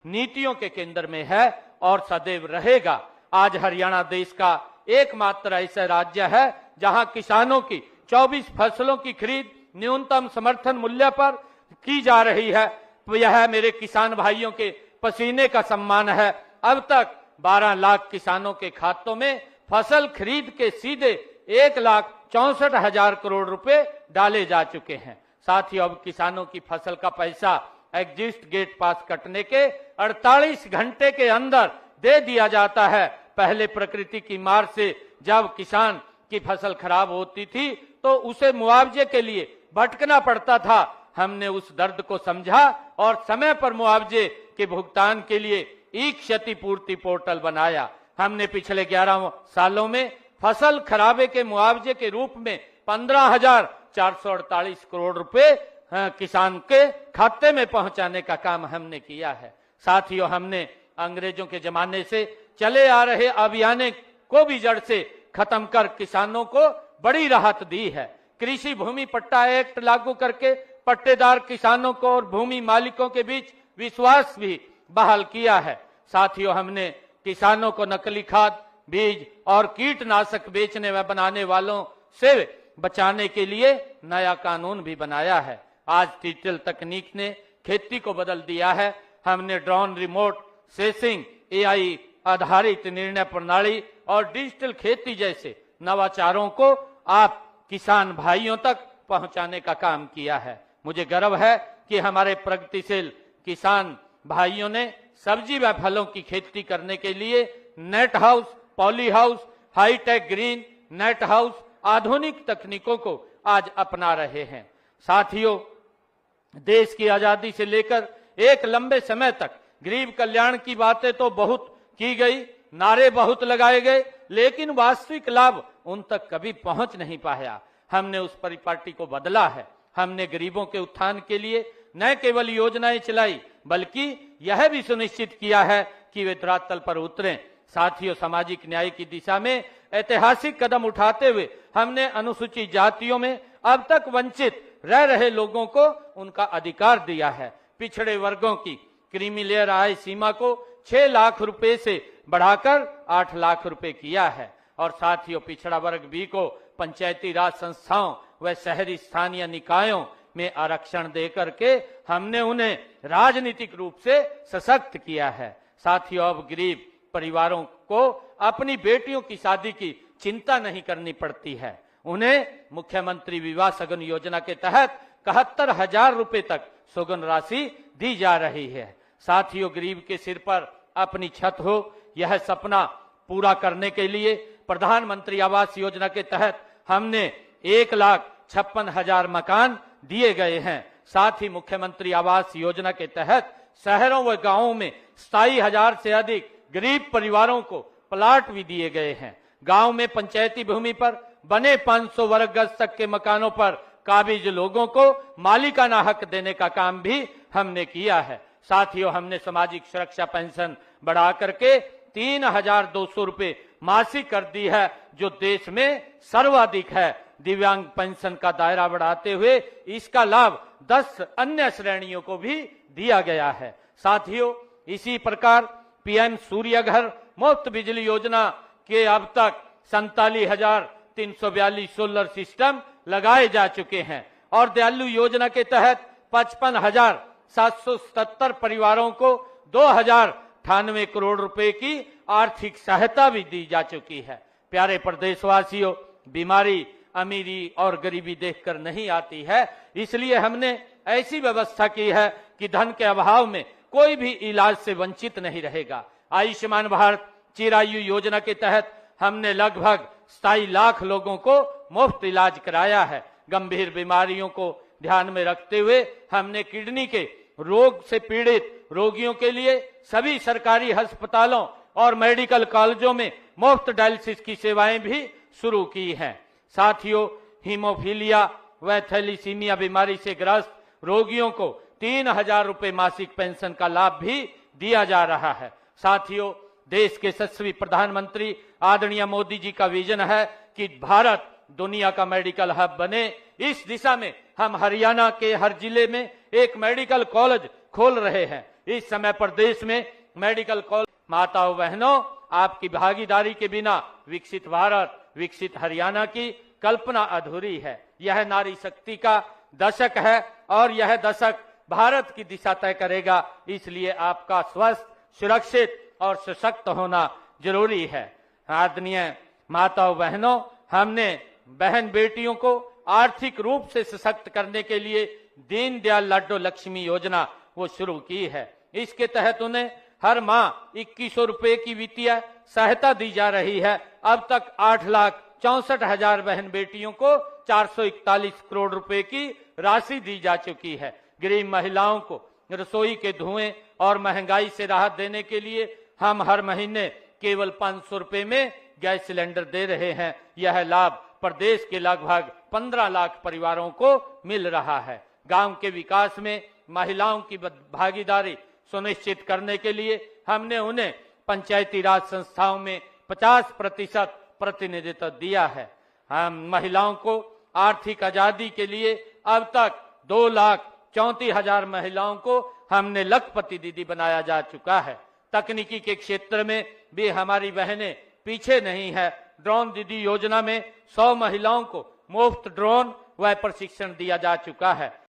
नीतियों के केंद्र में है और सदैव रहेगा। आज हरियाणा देश का एकमात्र ऐसा राज्य है जहां किसानों की 24 फसलों की खरीद न्यूनतम समर्थन मूल्य पर की जा रही है। यह मेरे किसान भाइयों के पसीने का सम्मान है। अब तक 12 लाख किसानों के खातों में फसल खरीद के सीधे 1,64,000 करोड़ रुपए डाले जा चुके हैं। साथ ही अब किसानों की फसल का पैसा एग्जिस्ट गेट पास कटने के 48 घंटे के अंदर दे दिया जाता है। पहले प्रकृति की मार से जब किसान की फसल खराब होती थी तो उसे मुआवजे के लिए भटकना पड़ता था। हमने उस दर्द को समझा और समय पर मुआवजे के भुगतान के लिए ई क्षतिपूर्ति पोर्टल बनाया। हमने पिछले 11 सालों में फसल खराबे के मुआवजे के रूप में 15,448 करोड़ रुपए किसान के खाते में पहुंचाने का काम हमने किया है। साथियों, हमने अंग्रेजों के जमाने से चले आ रहे अभियान को भी जड़ से खत्म कर किसानों को बड़ी राहत दी है। कृषि भूमि पट्टा एक्ट लागू करके पट्टेदार किसानों को और भूमि मालिकों के बीच विश्वास भी बहाल किया है। साथियों, हमने किसानों को नकली खाद, बीज और कीटनाशक बेचने व बनाने वालों से बचाने के लिए नया कानून भी बनाया है। आज डिजिटल तकनीक ने खेती को बदल दिया है। हमने ड्रोन, रिमोट सेंसिंग, एआई आधारित निर्णय प्रणाली और डिजिटल खेती जैसे नवाचारों को आप किसान भाइयों तक पहुंचाने का काम किया है। मुझे गर्व है कि हमारे प्रगतिशील किसान भाइयों ने सब्जी व फलों की खेती करने के लिए net house, poly house, hi tech green net house आधुनिक तकनीकों को आज अपना रहे हैं। साथियों, देश की आजादी से लेकर एक लंबे समय तक गरीब कल्याण की बातें तो बहुत की गई, नारे बहुत लगाए गए, लेकिन वास्तविक लाभ उन तक कभी पहुंच नहीं पाया। हमने उस परिपाटी को बदला है। हमने गरीबों के उत्थान के लिए न केवल योजनाएं चलाई बल्कि यह भी सुनिश्चित किया है कि वे धरातल पर उतरें। साथियों, सामाजिक न्याय की दिशा में ऐतिहासिक कदम उठाते हुए हमने अनुसूचित जातियों में अब तक वंचित रह रहे लोगों को उनका अधिकार दिया है। पिछड़े वर्गों की क्रीमी लेयर आय सीमा को 6 लाख रुपए से बढ़ाकर 8 लाख रुपए किया है। और साथियों, पिछड़ा वर्ग बी को पंचायती राज संस्थाओं व शहरी स्थानीय निकायों में आरक्षण देकर के हमने उन्हें राजनीतिक रूप से सशक्त किया है। साथियों, अब गरीब परिवारों को अपनी बेटियों की शादी की चिंता नहीं करनी पड़ती है। उन्हें मुख्यमंत्री विवाह सगुन योजना के तहत 71,000 रुपए तक सगुन राशि दी जा रही है। साथियों, गरीब के सिर पर अपनी छत हो, यह सपना पूरा करने के लिए प्रधानमंत्री आवास योजना के तहत हमने 1,56,000 मकान दिए गए हैं। साथ ही मुख्यमंत्री आवास योजना के तहत शहरों व गांवों में 27,000 से अधिक गरीब परिवारों को प्लाट भी दिए गए हैं। गांव में पंचायती भूमि पर बने 500 वर्ग गज तक के मकानों पर काबिज लोगों को मालिकाना हक देने का काम भी हमने किया है। साथियों, हमने सामाजिक सुरक्षा पेंशन बढ़ा करके 3,200 रुपए मासिक कर दी है, जो देश में सर्वाधिक है। दिव्यांग पेंशन का दायरा बढ़ाते हुए इसका लाभ 10 अन्य श्रेणियों को भी दिया गया है। साथियों, इसी प्रकार पीएम सूर्य घर मुफ्त बिजली योजना के अब तक 47,342 सोलर सिस्टम लगाए जा चुके हैं और दयालु योजना के तहत 55,777 परिवारों को 2,098 करोड़ रुपए की आर्थिक सहायता भी दी जा चुकी है। प्यारे प्रदेशवासियों, बीमारी अमीरी और गरीबी देखकर नहीं आती है, इसलिए हमने ऐसी व्यवस्था की है कि धन के अभाव में कोई भी इलाज से वंचित नहीं रहेगा। आयुष्मान भारत चिरायु योजना के तहत हमने लगभग 27 लाख लोगों को मुफ्त इलाज कराया है। गंभीर बीमारियों को ध्यान में रखते हुए हमने किडनी के रोग से पीड़ित रोगियों के लिए सभी सरकारी अस्पतालों और मेडिकल कॉलेजों में मुफ्त डायलिसिस की सेवाएं भी शुरू की हैं। साथियों, हीमोफीलिया व थैलीसीमिया बीमारी से ग्रस्त रोगियों को 3,000 रुपए मासिक पेंशन का लाभ भी दिया जा रहा है। साथियों, देश के यशस्वी प्रधानमंत्री आदरणीय मोदी जी का विजन है कि भारत दुनिया का मेडिकल हब बने। इस दिशा में हम हरियाणा के हर जिले में एक मेडिकल कॉलेज खोल रहे हैं। इस समय प्रदेश में मेडिकल कॉलेज, माताओं बहनों, आपकी भागीदारी के बिना विकसित भारत, विकसित हरियाणा की कल्पना अधूरी है। यह नारी शक्ति का दशक है और यह दशक भारत की दिशा तय करेगा। इसलिए आपका स्वस्थ, सुरक्षित और सशक्त होना जरूरी है। आदरणीय माताओं बहनों, हमने बहन बेटियों को आर्थिक रूप से सशक्त करने के लिए दीनदयाल लाडो लक्ष्मी योजना वो शुरू की है। इसके तहत उन्हें हर माह 2100 रुपए की वित्तीय सहायता दी जा रही है। अब तक 8,64,000 बहन बेटियों को 441 करोड़ रुपए की राशि दी जा चुकी है। गरीब महिलाओं को रसोई के धुएं और महंगाई से राहत देने के लिए हम हर महीने केवल 500 रुपए में गैस सिलेंडर दे रहे हैं। यह लाभ प्रदेश के लगभग 15 लाख परिवारों को मिल रहा है। गांव के विकास में महिलाओं की भागीदारी सुनिश्चित करने के लिए हमने उन्हें पंचायती राज संस्थाओं में 50% प्रतिनिधित्व दिया है। हम महिलाओं को आर्थिक आजादी के लिए अब तक 2,34,000 महिलाओं को हमने लखपति दीदी बनाया जा चुका है। तकनीकी के क्षेत्र में भी हमारी बहनें पीछे नहीं है। ड्रोन दीदी योजना में 100 महिलाओं को मुफ्त ड्रोन व प्रशिक्षण दिया जा चुका है।